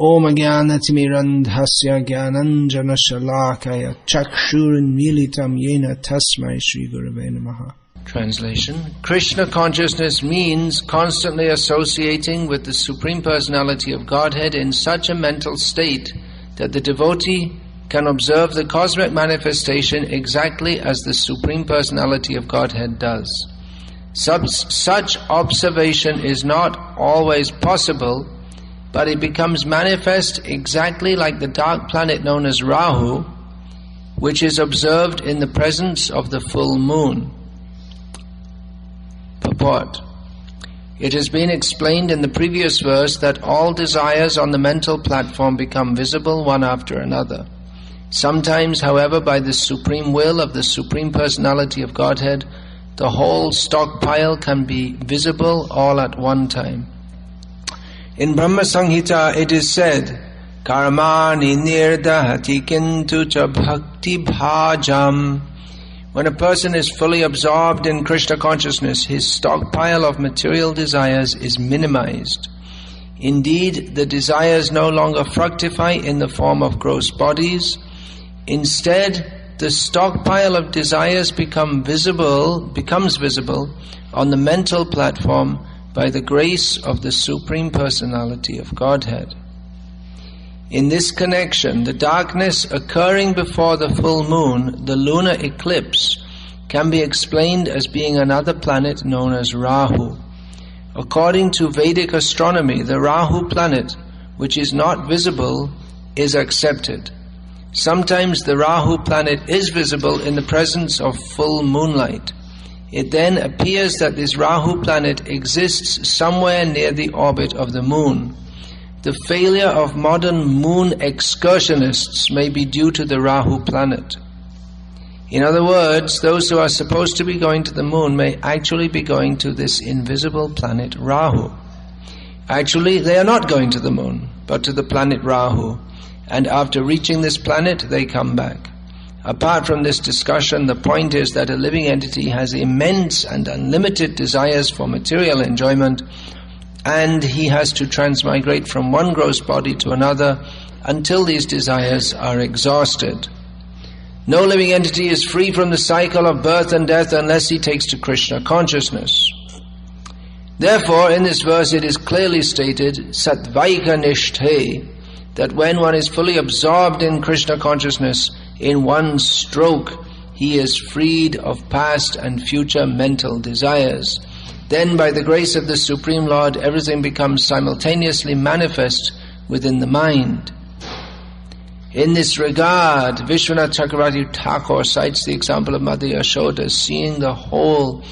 Om Jnanatimirandhasya Jnananjana Shalakaya Chakshurunmilitam Yena Tasmai Shri Gurave Namaha. Translation. Krishna consciousness means constantly associating with the Supreme Personality of Godhead in such a mental state that the devotee can observe the cosmic manifestation exactly as the Supreme Personality of Godhead does. Such observation is not always possible, but it becomes manifest exactly like the dark planet known as Rahu, which is observed in the presence of the full moon. Purport. It has been explained in the previous verse that all desires on the mental platform become visible one after another. Sometimes, however, by the supreme will of the Supreme Personality of Godhead, the whole stockpile can be visible all at one time. In Brahma Samhita it is said, Karmani nirdahati kintu cha bhakti bhajam. When a person is fully absorbed in Krishna consciousness, his stockpile of material desires is minimized. Indeed, the desires no longer fructify in the form of gross bodies. Instead, the stockpile of desires becomes visible on the mental platform by the grace of the Supreme Personality of Godhead. In this connection, the darkness occurring before the full moon, the lunar eclipse, can be explained as being another planet known as Rahu. According to Vedic astronomy, the Rahu planet, which is not visible, is accepted. Sometimes the Rahu planet is visible in the presence of full moonlight. It then appears that this Rahu planet exists somewhere near the orbit of the moon. The failure of modern moon excursionists may be due to the Rahu planet. In other words, those who are supposed to be going to the moon may actually be going to this invisible planet Rahu. Actually, they are not going to the moon, but to the planet Rahu. And after reaching this planet, they come back. Apart from this discussion, the point is that a living entity has immense and unlimited desires for material enjoyment, and he has to transmigrate from one gross body to another until these desires are exhausted. No living entity is free from the cycle of birth and death unless he takes to Krishna consciousness. Therefore, in this verse it is clearly stated, Satvaika Nishthe, that when one is fully absorbed in Krishna consciousness, in one stroke, he is freed of past and future mental desires. Then, by the grace of the Supreme Lord, everything becomes simultaneously manifest within the mind. In this regard, Vishwanath Chakravarti Thakur cites the example of Mother Yashoda seeing the whole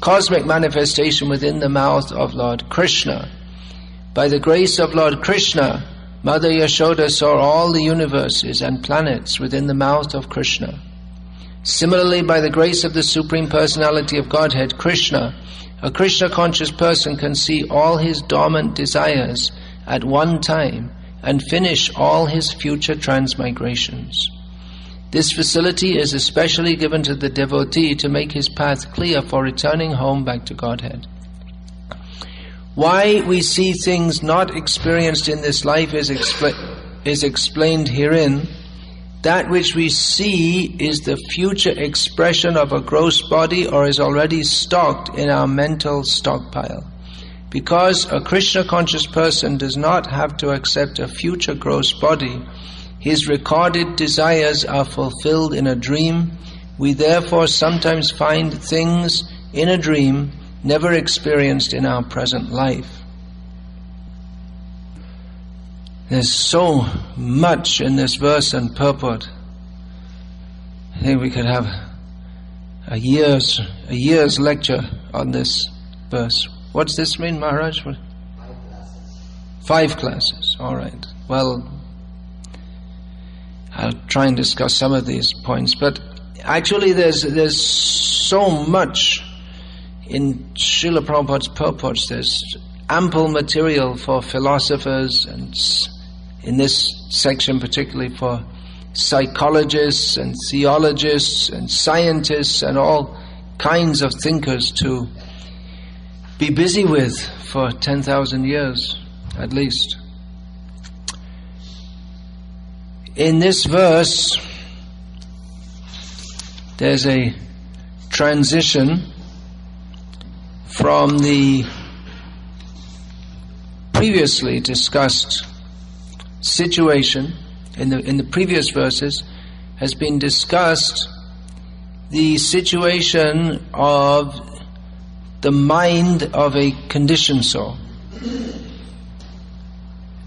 cosmic manifestation within the mouth of Lord Krishna. By the grace of Lord Krishna, Mother Yashoda saw all the universes and planets within the mouth of Krishna. Similarly, by the grace of the Supreme Personality of Godhead, Krishna, a Krishna-conscious person can see all his dormant desires at one time and finish all his future transmigrations. This facility is especially given to the devotee to make his path clear for returning home back to Godhead. Why we see things not experienced in this life is explained herein. That which we see is the future expression of a gross body or is already stocked in our mental stockpile. Because a Krishna-conscious person does not have to accept a future gross body, his recorded desires are fulfilled in a dream. We therefore sometimes find things in a dream never experienced in our present life. There's so much in this verse and purport. I think we could have a year's lecture on this verse. What's this mean, Maharaj? 5 classes. 5 classes, all right. Well, I'll try and discuss some of these points, but actually there's so much in Srila Prabhupada's purports. There's ample material for philosophers, and in this section particularly for psychologists and theologists and scientists and all kinds of thinkers to be busy with for 10,000 years at least. in this verse, there's a transition from the previously discussed situation. In the previous verses has been discussed the situation of the mind of a conditioned soul.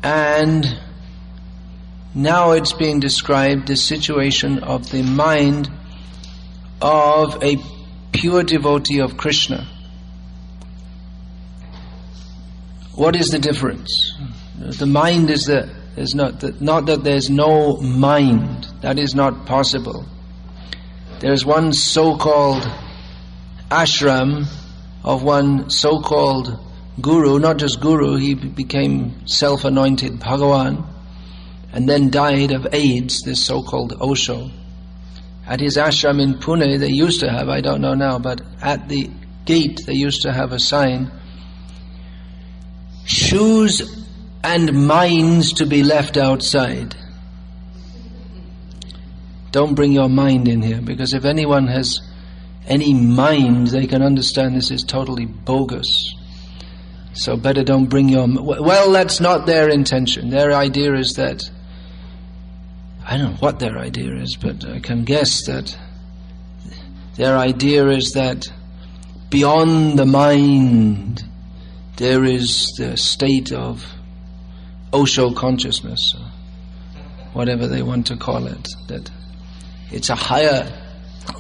And now it's being described the situation of the mind of a pure devotee of Krishna. What is the difference? The mind is not that there's no mind. That is not possible. There's one so-called ashram of one so-called guru, not just guru, he became self-anointed Bhagavan and then died of AIDS, this so-called Osho. At his ashram in Pune, they used to have, I don't know now, but at the gate they used to have a sign, shoes and minds to be left outside. Don't bring your mind in here, because if anyone has any mind, they can understand this is totally bogus. So better don't bring your... Well, that's not their intention. Their idea is that... I don't know what their idea is, but I can guess that their idea is that beyond the mind there is the state of Osho consciousness, or whatever they want to call it, that it's a higher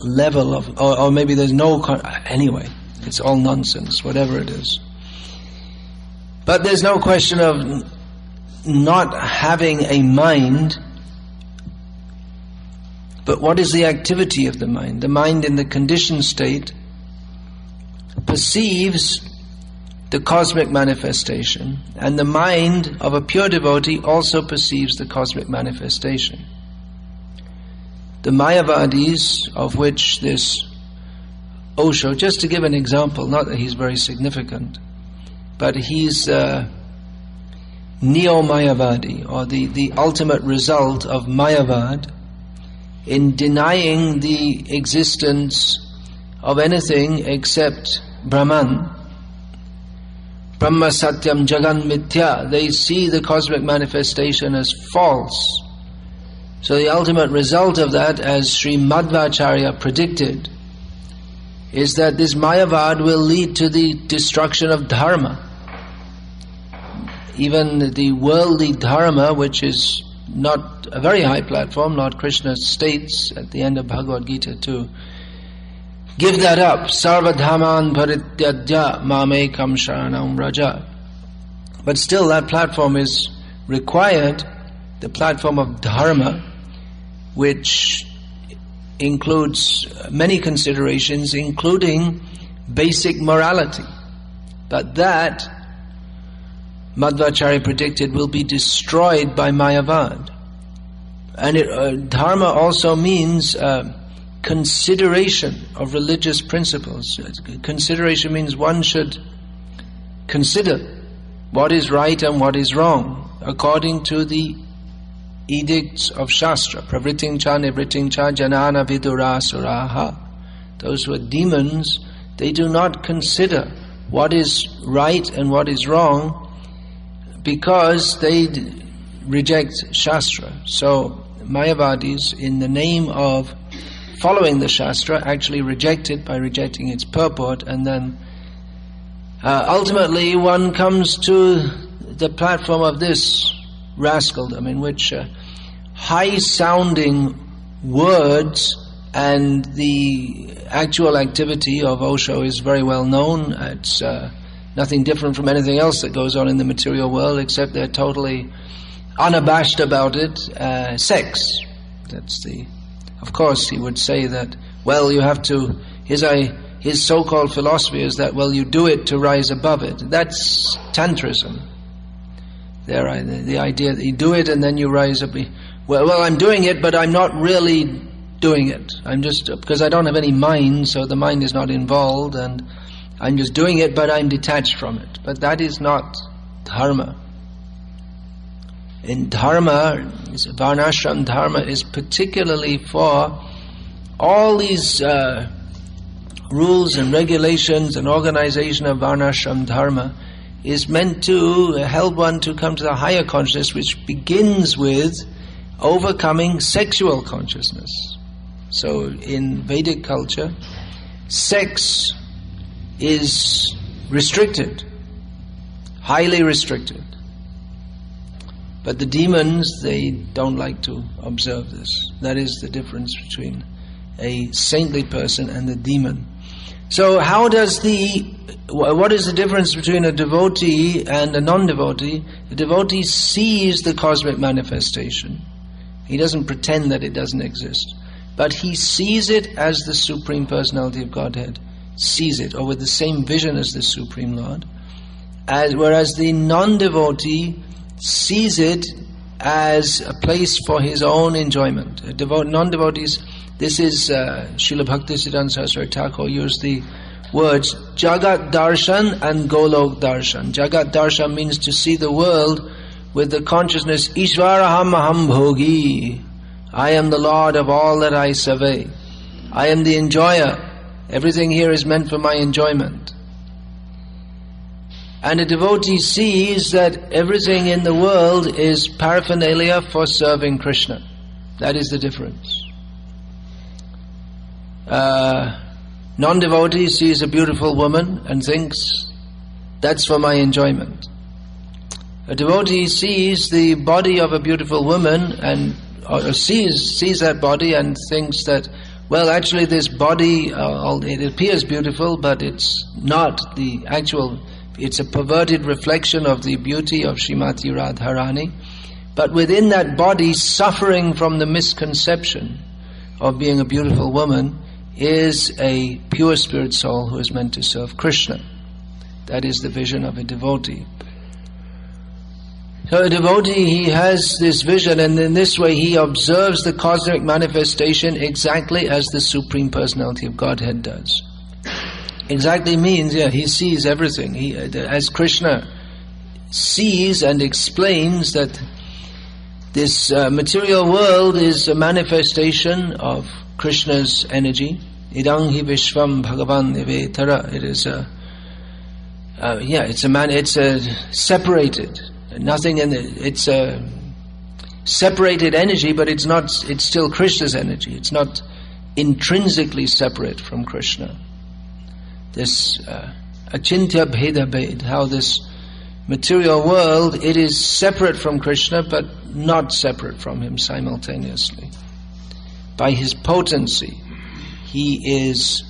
level of, or maybe there's no, anyway, it's all nonsense, whatever it is. But there's no question of not having a mind. But what is the activity of the mind? The mind in the conditioned state perceives the cosmic manifestation, and the mind of a pure devotee also perceives the cosmic manifestation. The Mayavadis, of which this Osho, just to give an example, not that he's very significant, but he's Neo-Mayavadi, or the ultimate result of Mayavad, in denying the existence of anything except Brahman. Brahma Satyam Jagan Mithya. They see the cosmic manifestation as false. So the ultimate result of that, as Sri Madhvacharya predicted, is that this Mayavad will lead to the destruction of Dharma. Even the worldly Dharma, which is not a very high platform, Lord Krishna states at the end of Bhagavad-gita to give that up. Sarva dhamman parityajya mamekam sharanam raja. But still that platform is required, the platform of Dharma, which includes many considerations, including basic morality. But that, Madhvacharya predicted, will be destroyed by Mayavad. And Dharma also means consideration of religious principles. Consideration means one should consider what is right and what is wrong according to the edicts of Shastra. Pravriting cha nivriting cha janana vidura suraha. Those who are demons, they do not consider what is right and what is wrong because they reject Shastra. So Mayavadis, in the name of following the Shastra, actually reject it by rejecting its purport, and then ultimately one comes to the platform of this rascaldom, in which high-sounding words and the actual activity of Osho is very well known. It's nothing different from anything else that goes on in the material world, except they're totally unabashed about it. Sex. That's the... Of course, he would say that, well, you have to... His so-called philosophy is that, well, you do it to rise above it. That's Tantrism. The idea that you do it and then you rise up. Well, I'm doing it, but I'm not really doing it. I'm just... Because I don't have any mind, so the mind is not involved, and I'm just doing it, but I'm detached from it. But that is not Dharma. in dharma, varnashram dharma is particularly for all these rules and regulations and organization of varnashram dharma is meant to help one to come to the higher consciousness, which begins with overcoming sexual consciousness. So in Vedic culture, sex is restricted, highly restricted. But the demons, they don't like to observe this. That is the difference between a saintly person and the demon. So what is the difference between a devotee and a non-devotee? The devotee sees the cosmic manifestation. He doesn't pretend that it doesn't exist. But he sees it as the Supreme Personality of Godhead sees it, or with the same vision as the Supreme Lord. Whereas the non-devotee sees it as a place for his own enjoyment. Non-devotees, this is Srila Bhaktisiddhanta Saraswati Thakur used the words Jagat Darshan and Golok Darshan. Jagat Darshan means to see the world with the consciousness Ishvaraham Aham Bhogi. I am the Lord of all that I survey. I am the enjoyer. Everything here is meant for my enjoyment. And a devotee sees that everything in the world is paraphernalia for serving Krishna. That is the difference. Non-devotee sees a beautiful woman and thinks, that's for my enjoyment. A devotee sees the body of a beautiful woman and sees that body and thinks that, well, actually this body, it appears beautiful, but it's not the actual. It's a perverted reflection of the beauty of Srimati Radharani. But within that body, suffering from the misconception of being a beautiful woman, is a pure spirit soul who is meant to serve Krishna. That is the vision of a devotee. So a devotee, he has this vision, and in this way he observes the cosmic manifestation exactly as the Supreme Personality of Godhead does. Exactly means, he sees everything. As Krishna sees and explains that this material world is a manifestation of Krishna's energy. Idang hi vishvam bhagavan nivetara. It is it's a separated, nothing in it. It's a separated energy, but it's still Krishna's energy. It's not intrinsically separate from Krishna. This achintya bheda bhed, how this material world, it is separate from Krishna but not separate from him simultaneously. By his potency, he is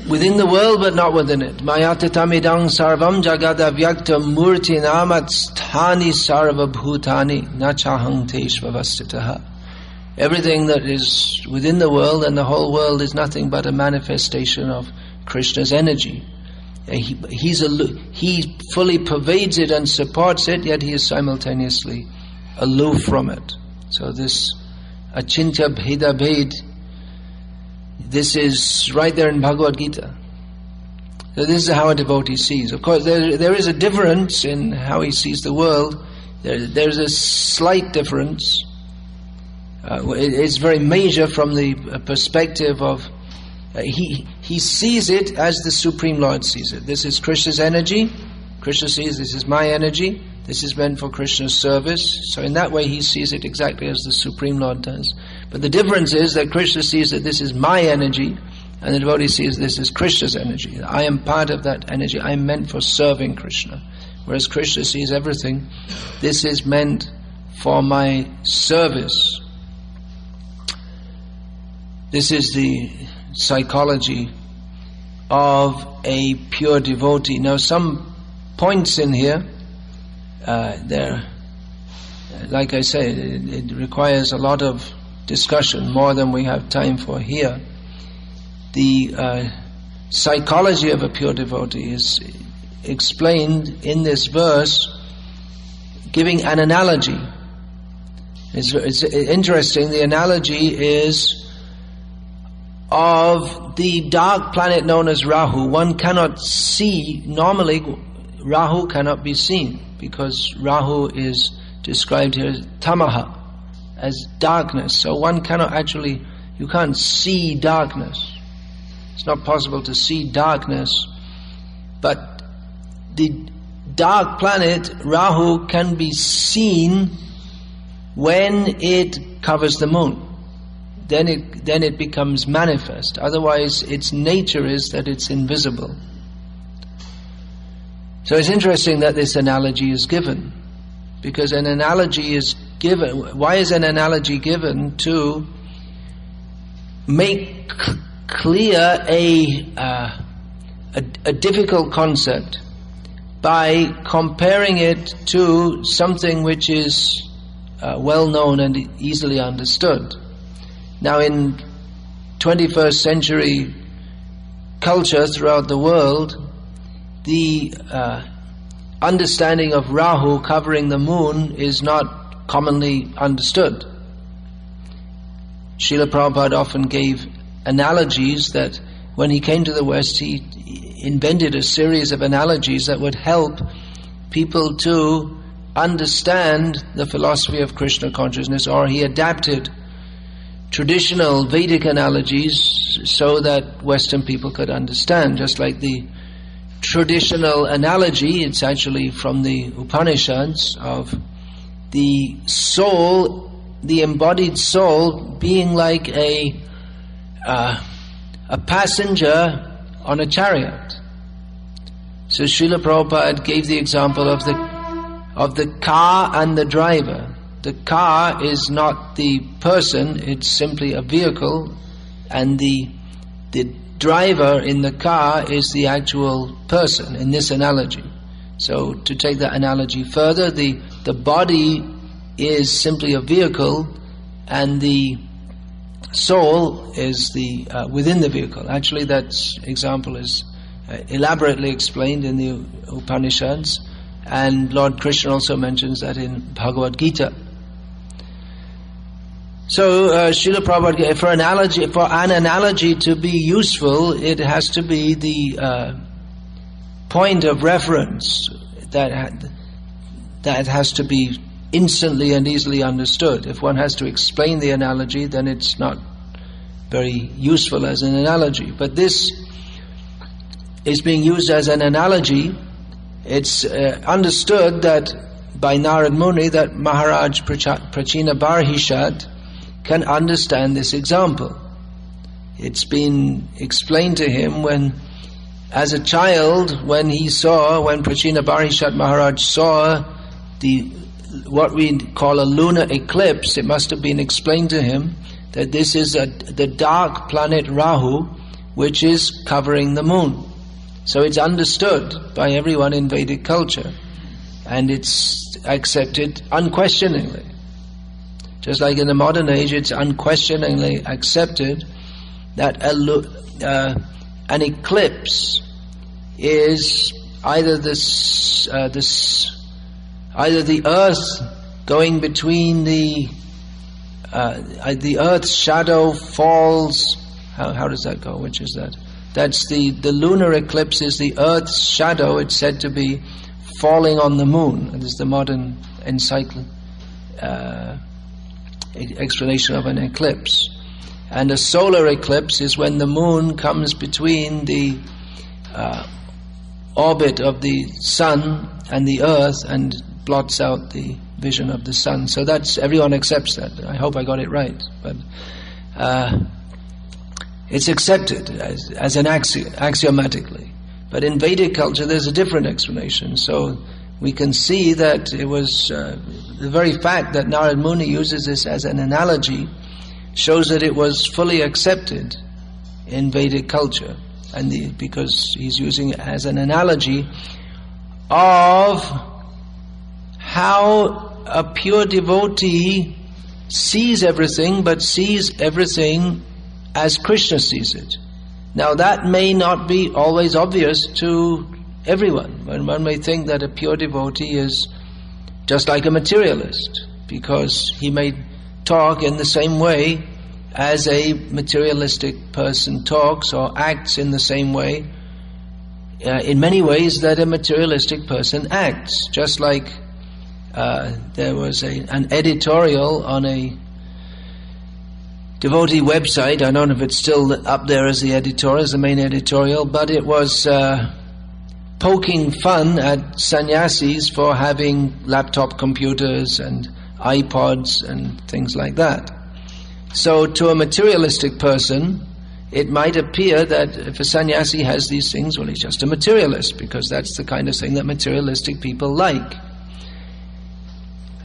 within the world but not within it. Mayatatamidang sarvam jagada vyakta murti namatstani sarva bhutani nachahang teshvavastitaha. Everything that is within the world and the whole world is nothing but a manifestation of Krishna's energy. He fully pervades it and supports it, yet he is simultaneously aloof from it. So this achintya bheda bhed, this is right there in Bhagavad-gita. So this is how a devotee sees. Of course, there is a difference in how he sees the world. There's a slight difference. It's very major from the perspective of he sees it as the Supreme Lord sees it. This is Krishna's energy. Krishna sees this is my energy. This is meant for Krishna's service. So in that way he sees it exactly as the Supreme Lord does. But the difference is that Krishna sees that this is my energy, and the devotee sees this is Krishna's energy. I am part of that energy. I am meant for serving Krishna. Whereas Krishna sees everything, this is meant for my service. This is the psychology of a pure devotee. Now some points in here, like I say, it requires a lot of discussion, more than we have time for here. The psychology of a pure devotee is explained in this verse, giving an analogy. It's interesting. The analogy is of the dark planet known as Rahu. One cannot see, normally Rahu cannot be seen, because Rahu is described here as tamaha, as darkness. So one cannot actually, you can't see darkness. It's not possible to see darkness. But the dark planet Rahu can be seen when it covers the moon. Then it becomes manifest. Otherwise, its nature is that it's invisible. So it's interesting that this analogy is given, because an analogy is given. Why is an analogy given? To make clear a difficult concept by comparing it to something which is well known and easily understood. Now, in 21st century culture throughout the world, the understanding of Rahu covering the moon is not commonly understood. Srila Prabhupada often gave analogies that when he came to the West, he invented a series of analogies that would help people to understand the philosophy of Krishna consciousness, or he adapted traditional Vedic analogies so that Western people could understand. Just like the traditional analogy, it's actually from the Upanishads, of the soul, the embodied soul, being like a passenger on a chariot. So Srila Prabhupada gave the example of the car and the driver. The car is not the person, it's simply a vehicle, and the driver in the car is the actual person in this analogy. So to take that analogy further, the body is simply a vehicle, and the soul is the within the vehicle. Actually, that example is elaborately explained in the Upanishads, and Lord Krishna also mentions that in Bhagavad-gita. So Srila Prabhupada, for an analogy to be useful, it has to be the point of reference that has to be instantly and easily understood. If one has to explain the analogy, then it's not very useful as an analogy. But this is being used as an analogy. It's understood that by Narad Muni that Maharaj Prachina Barhishad can understand this example. It's been explained to him when, as a child, when Prachina Barhishad Maharaj saw what we call a lunar eclipse, it must have been explained to him that this is the dark planet Rahu, which is covering the moon. So it's understood by everyone in Vedic culture, and it's accepted unquestioningly. Just like in the modern age, it's unquestioningly accepted that an eclipse is either the earth going between the earth's shadow falls. How does that go? Which is that? That's the lunar eclipse is the earth's shadow. It's said to be falling on the moon. This is the modern explanation of an eclipse. And a solar eclipse is when the moon comes between the orbit of the sun and the earth and blots out the vision of the sun. So everyone accepts that. I hope I got it right, but it's accepted as an axiomatically. But in Vedic culture there's a different explanation. So we can see that it was the very fact that Narad Muni uses this as an analogy shows that it was fully accepted in Vedic culture, and because he's using it as an analogy of how a pure devotee sees everything, but sees everything as Krishna sees it. Now that may not be always obvious to everyone. One may think that a pure devotee is just like a materialist, because he may talk in the same way as a materialistic person talks, or acts in the same way in many ways that a materialistic person acts. Just like there was an editorial on a devotee website. I don't know if it's still up there as the editorial, as the main editorial, but it was poking fun at sannyasis for having laptop computers and iPods and things like that. So to a materialistic person, it might appear that if a sannyasi has these things, well, he's just a materialist, because that's the kind of thing that materialistic people like.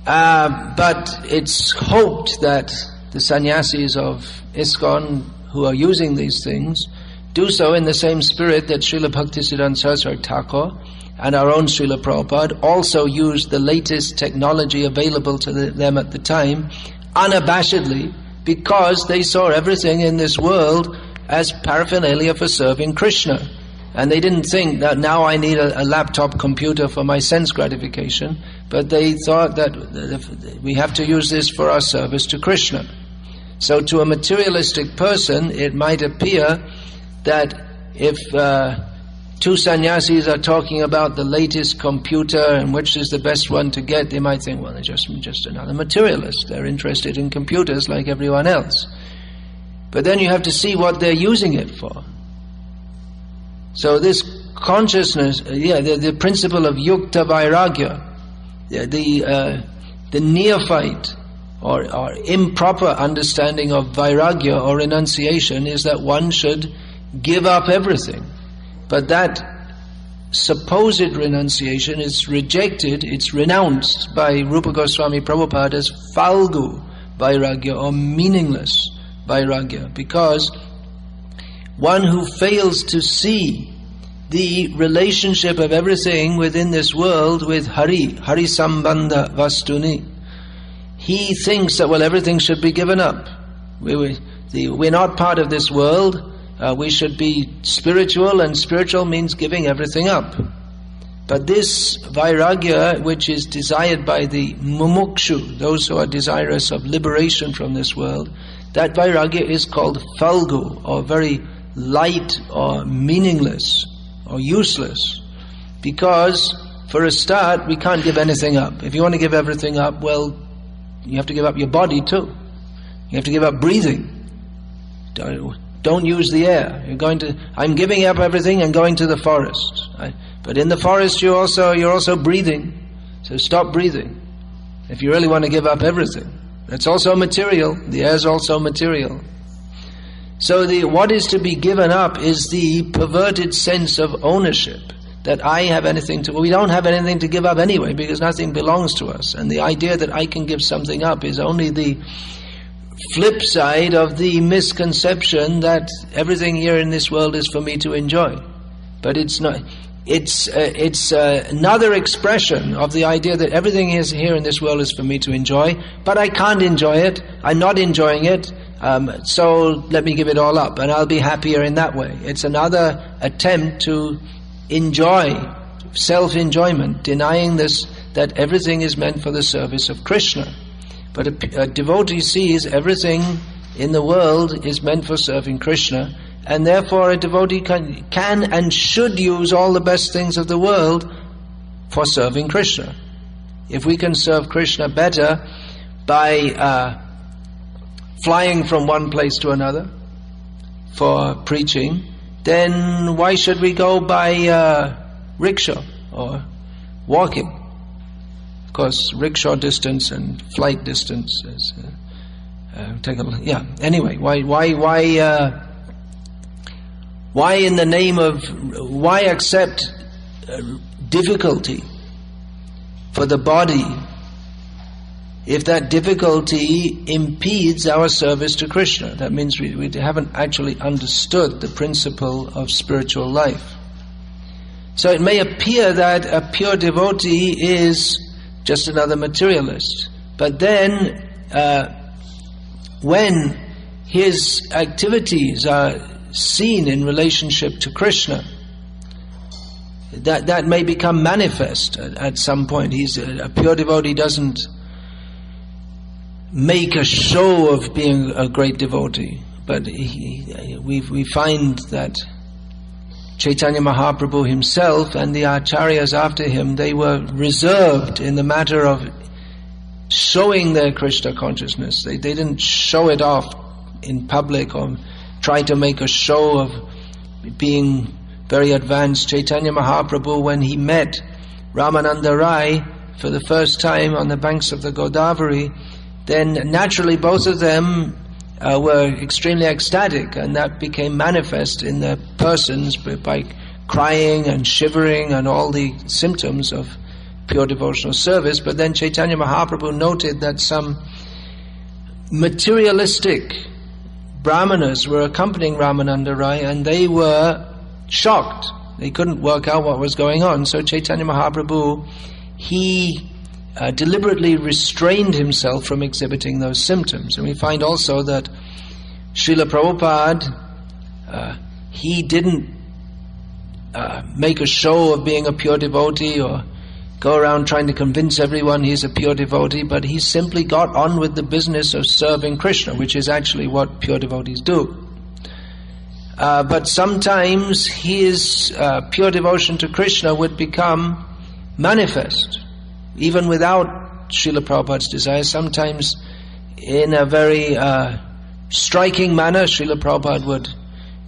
But it's hoped that the sannyasis of ISKCON who are using these things do so in the same spirit that Srila Bhaktisiddhanta Saraswati Thakur and our own Srila Prabhupada also used the latest technology available to them at the time, unabashedly, because they saw everything in this world as paraphernalia for serving Krishna. And they didn't think that now I need a laptop computer for my sense gratification, but they thought that we have to use this for our service to Krishna. So to a materialistic person, it might appear that if two sannyasis are talking about the latest computer and which is the best one to get, they might think, well, they're just another materialist. They're interested in computers like everyone else. But then you have to see what they're using it for. So this consciousness, the principle of yukta vairagya, the neophyte or improper understanding of vairagya or renunciation is that one should give up everything. But that supposed renunciation is rejected, it's renounced by Rupa Goswami Prabhupada as falgu vairagya or meaningless vairagya, because one who fails to see the relationship of everything within this world with Hari Sambandha Vastuni, he thinks that, well, everything should be given up. We're not part of this world. We should be spiritual, and spiritual means giving everything up. But this vairagya, which is desired by the mumukshu, those who are desirous of liberation from this world, that vairagya is called falgu, or very light or meaningless or useless. Because for a start, we can't give anything up. If you want to give everything up, well, you have to give up your body too. You have to give up breathing. Don't use the air. I'm giving up everything and going to the forest. But in the forest you're also breathing. So stop breathing. If you really want to give up everything. That's also material. The air is also material. So what is to be given up is the perverted sense of ownership. That I have anything to... Well, we don't have anything to give up anyway, because nothing belongs to us. And the idea that I can give something up is only the flip side of the misconception that everything here in this world is for me to enjoy. But it's not. It's another expression of the idea that everything is here in this world is for me to enjoy, but I can't enjoy it. I'm not enjoying it. So let me give it all up, and I'll be happier in that way. It's another attempt to enjoy, self-enjoyment, denying this, that everything is meant for the service of Krishna. But a devotee sees everything in the world is meant for serving Krishna, and therefore a devotee can and should use all the best things of the world for serving Krishna. If we can serve Krishna better by flying from one place to another for preaching, then why should we go by rickshaw or walking? Of course, rickshaw distance and flight distance is Anyway, why in the name of why accept difficulty for the body if that difficulty impedes our service to Krishna? That means we haven't actually understood the principle of spiritual life. So it may appear that a pure devotee is just another materialist. But then, when his activities are seen in relationship to Krishna, that may become manifest at some point. A pure devotee doesn't make a show of being a great devotee, but we find that Chaitanya Mahaprabhu himself and the acharyas after him, they were reserved in the matter of showing their Krishna consciousness. They didn't show it off in public or try to make a show of being very advanced. Chaitanya Mahaprabhu, when he met Ramananda Rai for the first time on the banks of the Godavari, then naturally both of them were extremely ecstatic, and that became manifest in their persons by crying and shivering and all the symptoms of pure devotional service. But then Chaitanya Mahaprabhu noted that some materialistic brahmanas were accompanying Ramananda Rai, and they were shocked. They couldn't work out what was going on. So Chaitanya Mahaprabhu, he deliberately restrained himself from exhibiting those symptoms. And we find also that Srila Prabhupada, he didn't make a show of being a pure devotee or go around trying to convince everyone he's a pure devotee, but he simply got on with the business of serving Krishna, which is actually what pure devotees do. But sometimes his pure devotion to Krishna would become manifest, even without Srila Prabhupada's desire. Sometimes in a very striking manner, Srila Prabhupada would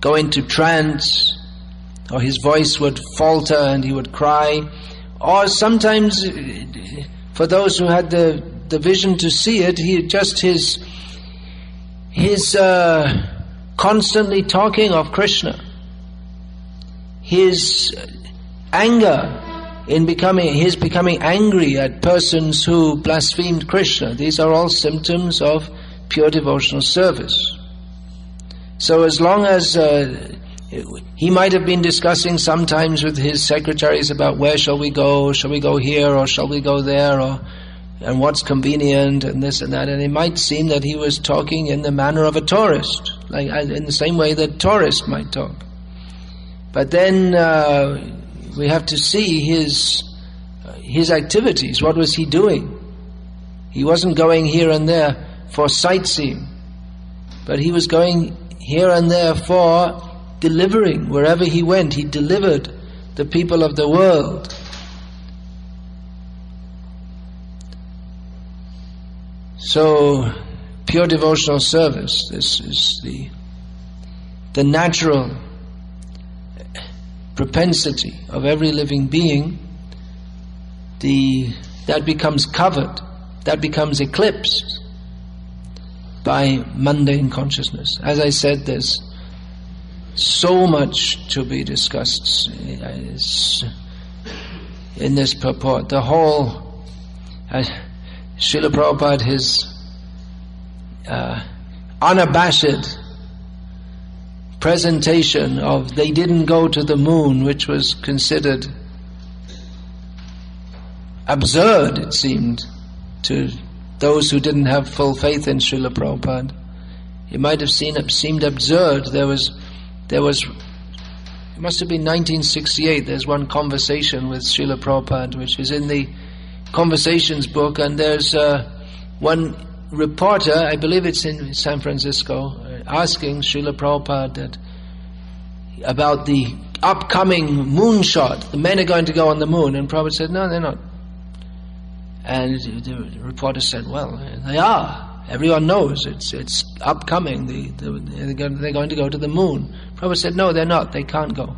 go into trance, or his voice would falter and he would cry. Or sometimes, for those who had the vision to see it, his constantly talking of Krishna, his anger in becoming angry at persons who blasphemed Krishna, these are all symptoms of pure devotional service. So as long as he might have been discussing sometimes with his secretaries about where shall we go here, or shall we go there, and what's convenient, and this and that, and it might seem that he was talking in the manner of a tourist, like in the same way that tourists might talk. But then we have to see his activities. What was he doing? He wasn't going here and there for sightseeing, but he was going here and there for delivering. Wherever he went, he delivered the people of the world. So, pure devotional service, this is the natural propensity of every living being. That becomes covered, that becomes eclipsed by mundane consciousness. As I said, there's so much to be discussed in this purport. The whole Srila Prabhupada, his unabashed presentation of they didn't go to the moon, which was considered absurd, it seemed, to those who didn't have full faith in Srila Prabhupada. It might have seemed absurd. There was, it must have been 1968, there's one conversation with Srila Prabhupada, which is in the Conversations book, and there's one reporter, I believe it's in San Francisco, asking Srila Prabhupada about the upcoming moonshot. The men are going to go on the moon, and Prabhupada said, no, they're not. And the reporter said, well, they are. Everyone knows it's upcoming. They're going to go to the moon. Prabhupada said, no, they're not. They can't go.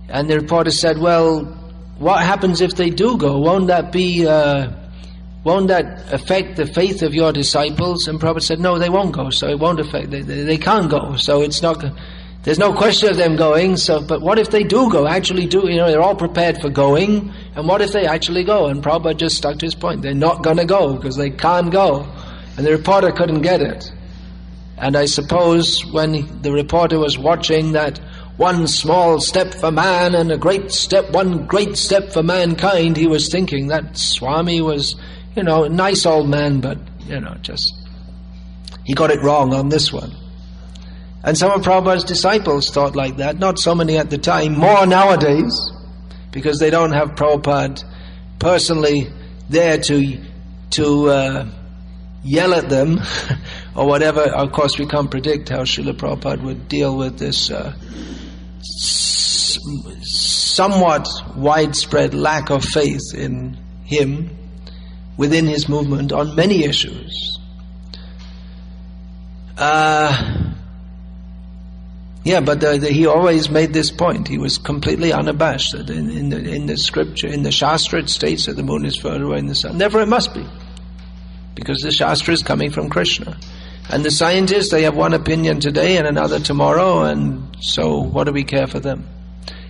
And the reporter said, well, what happens if they do go? Won't that affect the faith of your disciples? And Prabhupada said, no, they won't go. So it won't affect. They can't go. So it's not. There's no question of them going. So, but what if they do go? Actually, do they're all prepared for going? And what if they actually go? And Prabhupada just stuck to his point. They're not going to go because they can't go. And the reporter couldn't get it. And I suppose when the reporter was watching that one small step for man and one great step for mankind, he was thinking that Swami was, a nice old man, but, he got it wrong on this one. And some of Prabhupada's disciples thought like that, not so many at the time, more nowadays, because they don't have Prabhupada personally there to yell at them or whatever. Of course, we can't predict how Srila Prabhupada would deal with this somewhat widespread lack of faith in him within his movement on many issues. But he always made this point. He was completely unabashed that in the scripture, in the Shastra, it states that the moon is further away than the sun. Therefore it must be, because the Shastra is coming from Krishna. And the scientists, they have one opinion today and another tomorrow, and so what do we care for them?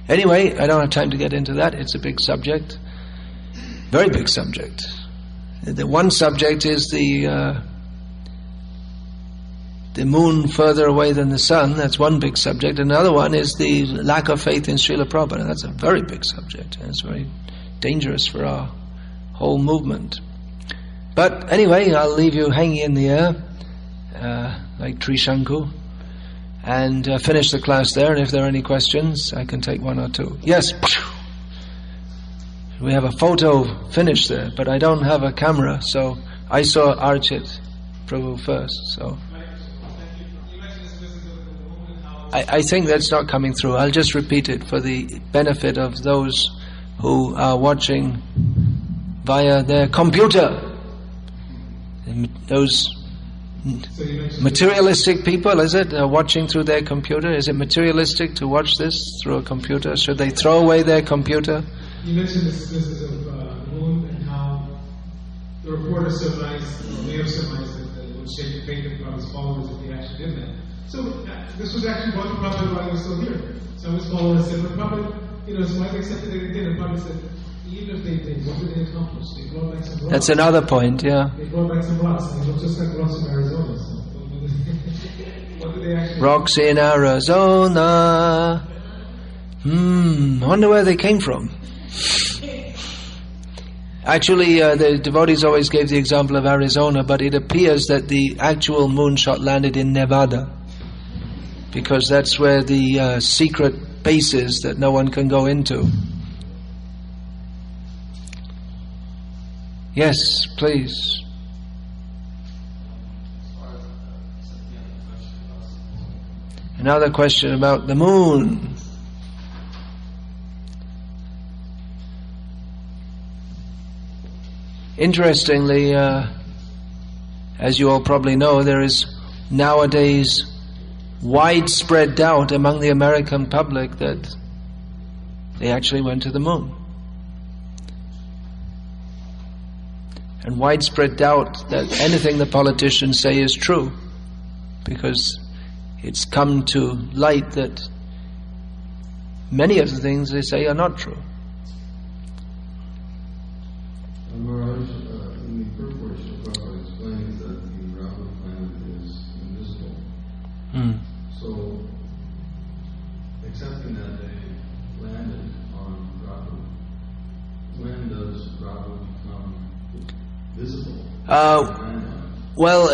Anyway, I don't have time to get into that. It's a big subject. Very big subject. The one subject is the moon further away than the sun. That's one big subject. Another one is the lack of faith in Srila Prabhupada. And that's a very big subject. And it's very dangerous for our whole movement. But anyway, I'll leave you hanging in the air like Trishanku, and finish the class there. And if there are any questions, I can take one or two. Yes. We have a photo finish there, but I don't have a camera, so I saw Archit Prabhu first. So I think that's not coming through. I'll just repeat it for the benefit of those who are watching via their computer. Those materialistic people, is it? Watching through their computer? Is it materialistic to watch this through a computer? Should they throw away their computer? You mentioned this business of the moon and how the reporter surmised, or may have surmised, that it would shake the faith of Prabhupada's followers if he actually did that. So this was actually brought to Prabhupada while he was still here. So his followers said, but Prabhupada, so why they accepted it again? And Prabhupada said, even if they did, what did they accomplish? They brought back some rocks. That's another point, yeah. They brought back some rocks, and they look just like rocks in Arizona. So what did they actually rocks in Arizona. I wonder where they came from. Actually, the devotees always gave the example of Arizona, but it appears that the actual moonshot landed in Nevada, because that's where the secret base is that no one can go into. Yes, please. Another question about the moon. Interestingly, as you all probably know, there is nowadays widespread doubt among the American public that they actually went to the moon. And widespread doubt that anything the politicians say is true, because it's come to light that many of the things they say are not true. Maharaj, in the purport, Prabhupada explains that the Rahu planet is invisible. So, accepting that they landed on Rahu, when does Rahu become visible? Well,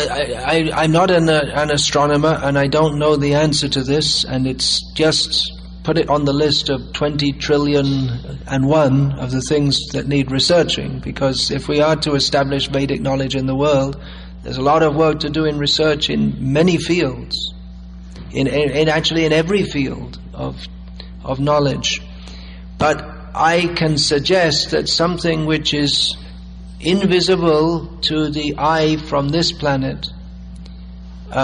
I'm not an astronomer, and I don't know the answer to this, and it's just put it on the list of 20 trillion and one of the things that need researching, because if we are to establish Vedic knowledge in the world, there's a lot of work to do in research in many fields, in actually in every field of knowledge. But I can suggest that something which is invisible to the eye from this planet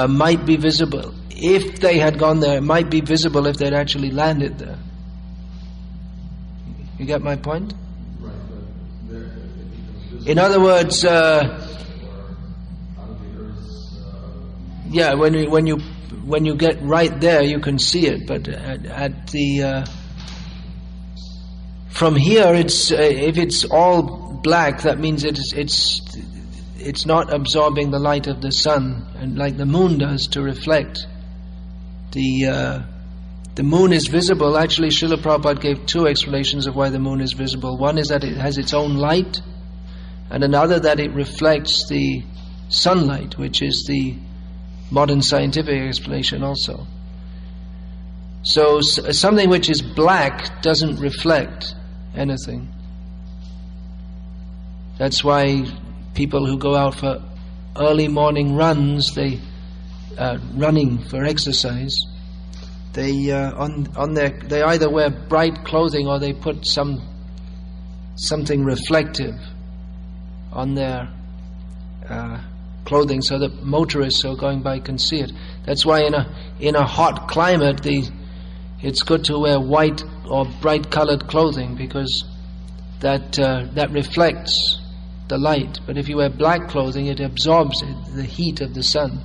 might be visible. If they had gone there, it might be visible if they'd actually landed there. You get my point? Right, but there, in other words, yeah, when you get right there, you can see it. But at the from here, it's if it's all black, that means it's not absorbing the light of the sun, and like the moon does to reflect. The moon is visible. Actually, Srila Prabhupada gave two explanations of why the moon is visible. One is that it has its own light, and another that it reflects the sunlight, which is the modern scientific explanation also. So something which is black doesn't reflect anything. That's why people who go out for early morning runs, running for exercise, they they either wear bright clothing or they put something reflective on their clothing so that motorists who are going by can see it. That's why in a hot climate it's good to wear white or bright colored clothing, because that reflects the light. But if you wear black clothing, it absorbs the heat of the sun.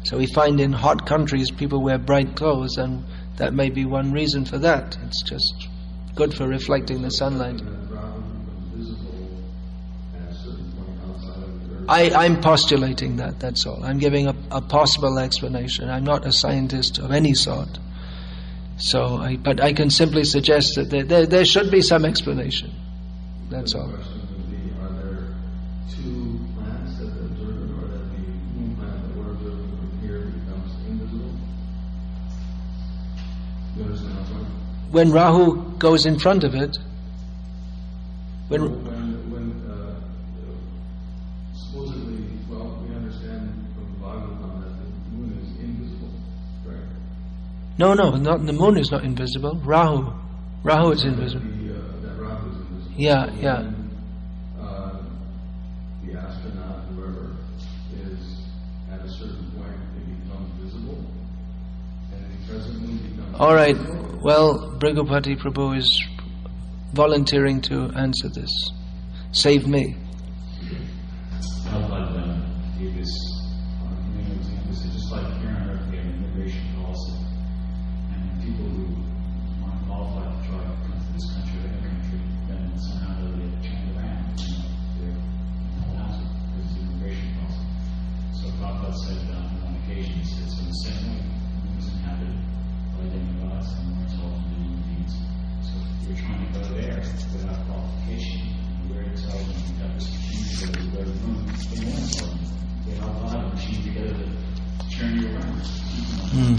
So we find in hot countries people wear bright clothes, and that may be one reason for that. It's just good for reflecting the sunlight. I'm postulating that, that's all. I'm giving a possible explanation. I'm not a scientist of any sort. But I can simply suggest that there should be some explanation. That's all. Are there two planets that are observed, or that the moon planet that we're observing from here becomes invisible? You understand what I'm saying? When Rahu goes in front of it, when supposedly, well, we understand from the Bhagavad-gita that the moon is invisible, right? No, the moon is not invisible. Rahu is invisible. That Rahu is invisible. Yeah. When, the astronaut, whoever, is at a certain point, it becomes visible, and the present moon becomes All right. invisible. Well, Bhrigupati Prabhu is volunteering to answer this. Save me. Prabhupada gave this main example. He said, just like here on Earth, we have an immigration policy, and people who aren't qualified to try to come to this country or any country, then somehow they get turned around. They're not allowed to because of the immigration policy. So Prabhupada said on occasion, he said, so in the same way, the moon is inhabited by demigods and we're told to be human beings. So if you're trying to go there without qualification, you're intelligent, you've got this machine to go to the moon, they all have a machine together to turn you around,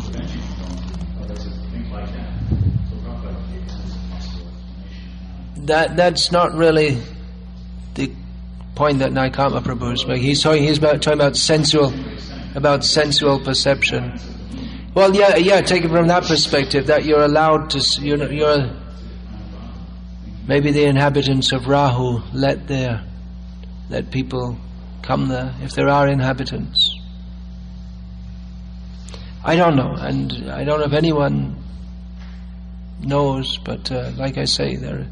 prevent you from going, or there's things like that. So Prabhupada gave us a possible explanation. That's not really the point that Naikama Prabhu is making. He's talking about sensual perception. Well, yeah. Take it from that perspective, that you're allowed to. You're maybe the inhabitants of Rahu let people come there, if there are inhabitants. I don't know, and I don't know if anyone knows, but like I say, there are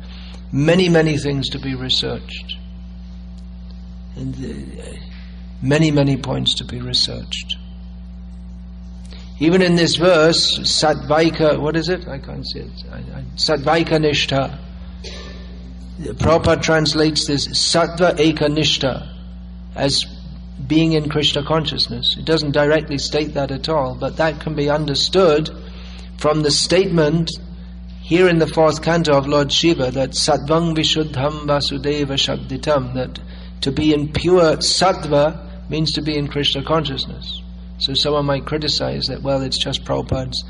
many things to be researched, and many points to be researched. Even in this verse, Sattvaika, what is it? I can't see it. Sattvaika Nishtha. Prabhupada translates this Sattva Eka Nishtha as being in Krishna consciousness. It doesn't directly state that at all, but that can be understood from the statement here in the 4th canto of Lord Shiva, that Sattvang Vishuddham Vasudeva Shakditam, that to be in pure Sattva means to be in Krishna consciousness. So someone might criticize that, well, it's just Prabhupada's,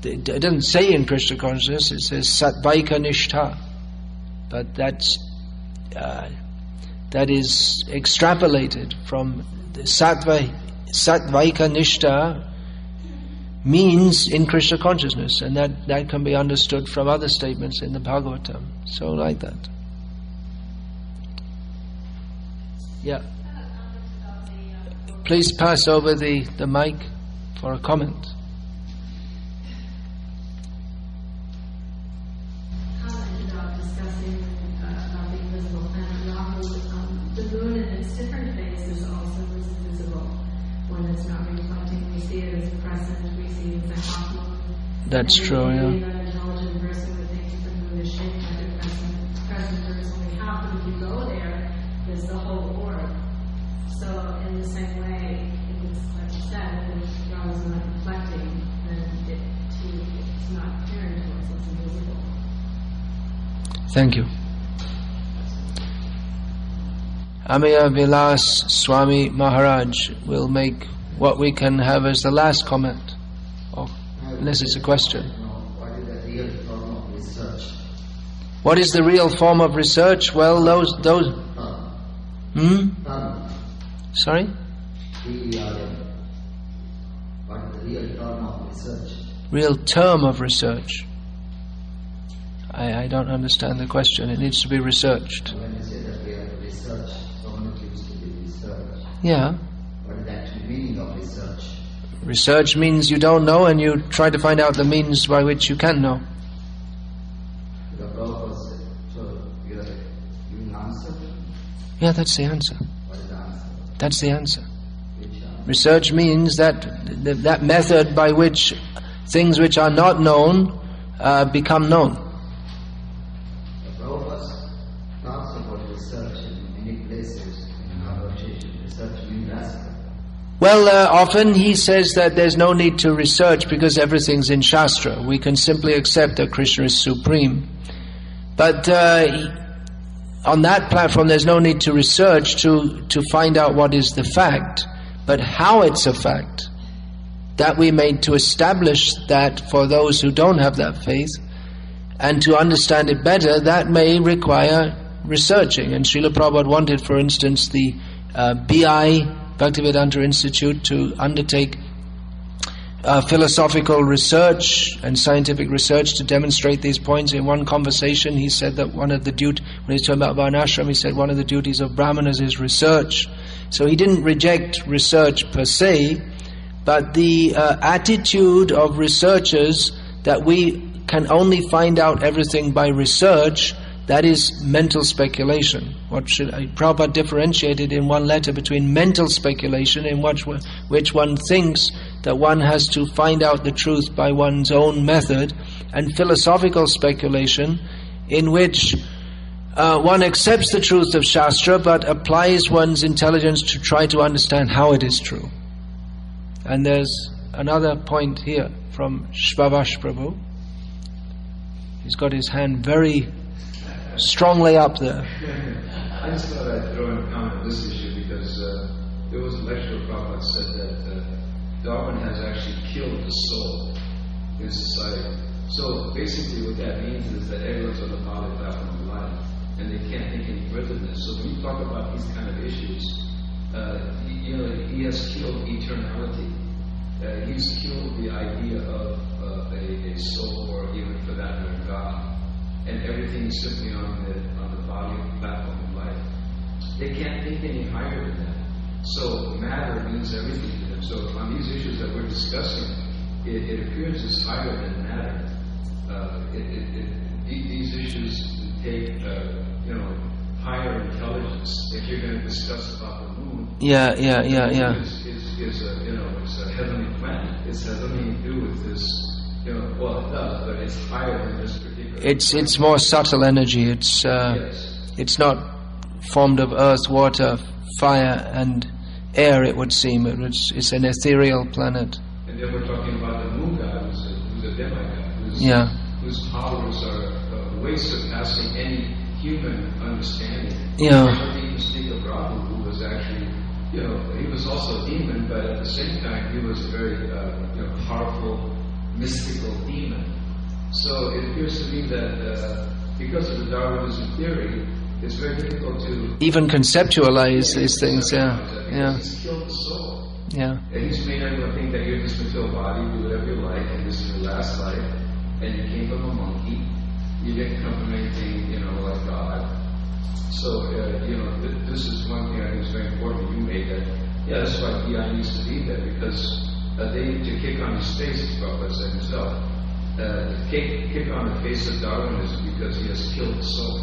it doesn't say in Krishna consciousness, it says Sattvaika Nishtha. But that is extrapolated from the Sattvaika Nishtha means in Krishna consciousness, and that can be understood from other statements in the Bhagavatam. So like that. Yeah. Please pass over the mic for a comment. That's true, yeah. An intelligent person would think the moon is shaped like a crescent, there's only half, but if you go there, there's the whole orb. So in the same way, it's like you said, if God is not reflecting, then it's not appearing to us, it's invisible. Thank you. Amaya Vilas Swami Maharaj will make what we can have as the last comment. Unless it's a question. What is the real form of research? What is the real form of research? Well, those. Sorry? What is the real term of research? Real term of research? I don't understand the question. It needs to be researched. When you say that we have to research, so many things to be researched. Yeah. What is the actual meaning of research? Research means you don't know and you try to find out the means by which you can know. The purpose, so you are giving answer? Yeah, that's the answer. What is the answer? That's the answer. Which answer? Research means that method by which things which are not known become known. The purpose talks about research in many places in our association. Research means aspect. Well, often he says that there's no need to research because everything's in Shastra. We can simply accept that Krishna is supreme. But on that platform there's no need to research to find out what is the fact, but how it's a fact. That we made to establish that for those who don't have that faith, and to understand it better, that may require researching. And Srila Prabhupada wanted, for instance, the BI, Bhaktivedanta Institute, to undertake philosophical research and scientific research to demonstrate these points. In one conversation he said that one of the duties, when he was talking about Varnashram, he said one of the duties of Brahmanas is research. So he didn't reject research per se, but the attitude of researchers that we can only find out everything by research, that is mental speculation. Prabhupada differentiated in one letter between mental speculation, in which one thinks that one has to find out the truth by one's own method, and philosophical speculation, in which one accepts the truth of Shastra but applies one's intelligence to try to understand how it is true. And there's another point here from Shvavash Prabhu. He's got his hand very strongly up there. I just thought I'd throw in a comment on this issue because there was a lecture where Prabhupada said that Darwin has actually killed the soul in society. So basically what that means is that everyone's on the bottom platform of life and they can't think any further than this. So when you talk about these kind of issues, he has killed eternality. He's killed the idea of a soul, or even for that matter, God. And everything is simply on the body platform of life. They can't think any higher than that. So matter means everything to them. So on these issues that we're discussing, it appears as higher than matter. These issues take higher intelligence. If you're going to discuss about the moon, it's a heavenly planet. It has nothing to do with this. Well, it does, but it's higher than this particular. It's more subtle energy. It's it's not formed of earth, water, fire, and air. It would seem it's an ethereal planet. And then we're talking about the moon god, who's a demigod, whose powers are way surpassing any human understanding. Yeah. You speak of Rahu, who was actually, he was also a demon, but at the same time he was a very powerful, mystical demon. So it appears to me that because of the Darwinism theory, it's very difficult to even conceptualize these things. He's killed the soul. Yeah. And he's made everyone think that you're this material body, do whatever you like, and this is your last life, and you came from a monkey. You didn't come from anything, like God. So, this is one thing I think is very important. You made that. Yeah, that's why PI needs to be there, because to kick on his face, as Prabhupada said himself, kick on the face of Darwinism because he has killed the soul.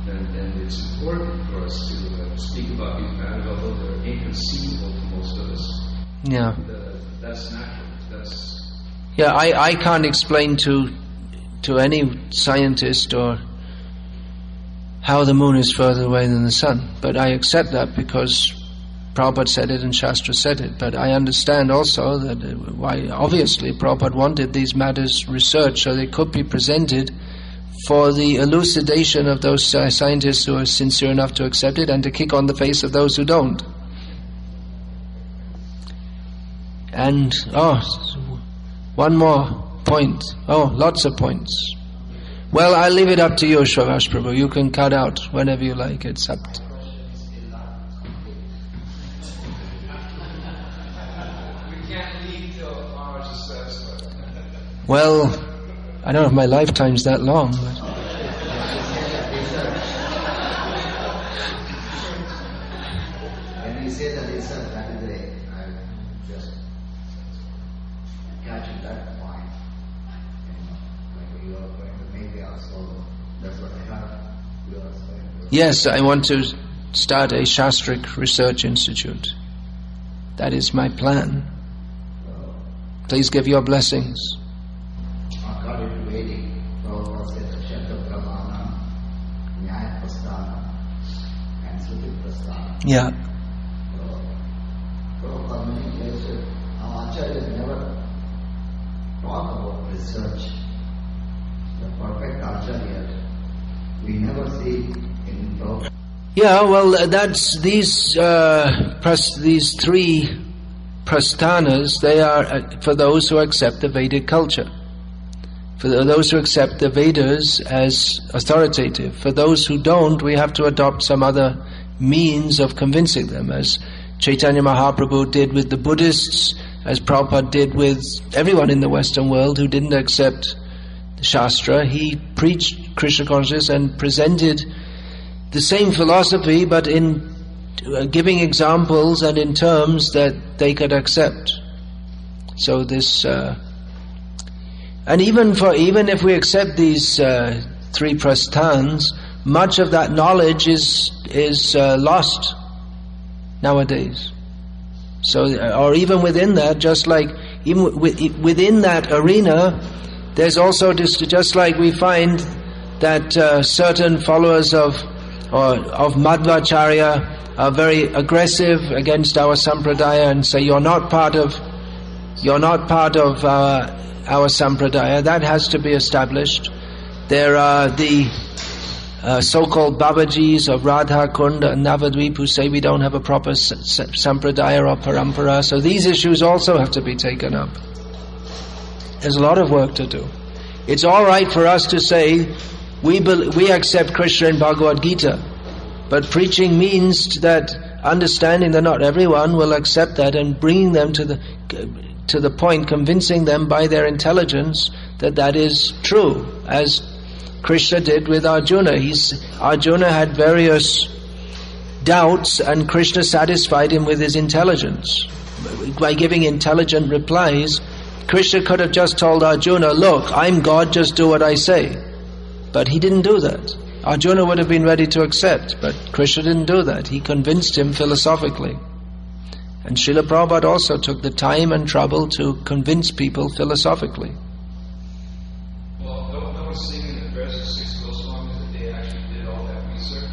And it's important for us to speak about these matters, although they're inconceivable to most of us. Yeah. That's natural. Yeah, I can't explain to any scientist or how the moon is further away than the sun, but I accept that because Prabhupada said it and Shastra said it. But I understand also that why obviously Prabhupada wanted these matters researched so they could be presented for the elucidation of those scientists who are sincere enough to accept it, and to kick on the face of those who don't. And one more point. Lots of points. Well, I'll leave it up to you, Shvavash Prabhu. You can cut out whenever you like. It's up to We can't leave Well, I don't know if my lifetime's that long. But when we say the research, that is I'm just catching that point. Like you are going to maybe also, that's what I have. You are going to. yes, I want to start a Shastric research institute. That is my plan. Please give your blessings. According to Vedic, Prabhupada said Shakta Pramana, Nyaya Prasthana, and Suti Prasthana. Yeah. Prabhupada many places, our acharyas never talk about research. The perfect acharya, we never see in Prabhupada. Yeah, well, that's these three prasthanas. They are for those who accept the Vedic culture, for those who accept the Vedas as authoritative. For those who don't, we have to adopt some other means of convincing them, as Chaitanya Mahaprabhu did with the Buddhists, as Prabhupada did with everyone in the Western world who didn't accept the Shastra. He preached Krishna consciousness and presented the same philosophy, but in giving examples and in terms that they could accept. So this, and even if we accept these three prasthans, much of that knowledge is lost nowadays. So, or even within that, just like even within that arena, there's also just like we find that certain followers of Madhvacharya are very aggressive against our sampradaya and say you're not part of our sampradaya. That has to be established. There are the so-called Babajis of Radha Kunda and Navadvip who say we don't have a proper sampradaya or parampara. So these issues also have to be taken up. There's a lot of work to do. It's all right for us to say we accept Krishna in Bhagavad-gita, but preaching means that understanding that not everyone will accept that and bringing them to the point, convincing them by their intelligence that that is true, as Krishna did with Arjuna. Arjuna had various doubts and Krishna satisfied him with his intelligence. By giving intelligent replies, Krishna could have just told Arjuna, look, I'm God, just do what I say. But he didn't do that. Arjuna would have been ready to accept, but Krishna didn't do that. He convinced him philosophically. And Srila Prabhupada also took the time and trouble to convince people philosophically. Well, I was seeing in the prayers of 6 Goswamis that they actually did all that research,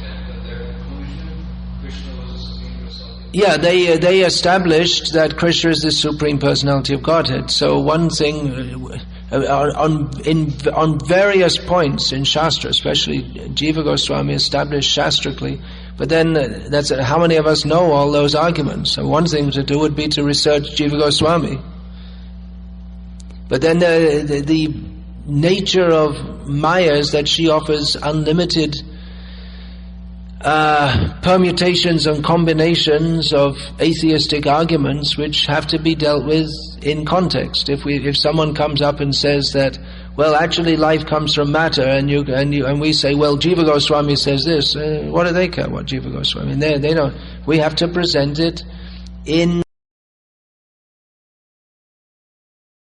and their conclusion, Krishna was the Supreme Personality. Yeah, they established that Krishna is the Supreme Personality of Godhead. So one thing, on various points in Shastra, especially Jiva Goswami established Shastrically, but then that's how many of us know all those arguments? So one thing to do would be to research Jiva Goswami. But then the nature of Maya is that she offers unlimited permutations and combinations of atheistic arguments which have to be dealt with in context. If someone comes up and says that, well, actually life comes from matter, and we say, well, Jiva Goswami says this, what do they care what Jiva Goswami? They don't. We have to present it in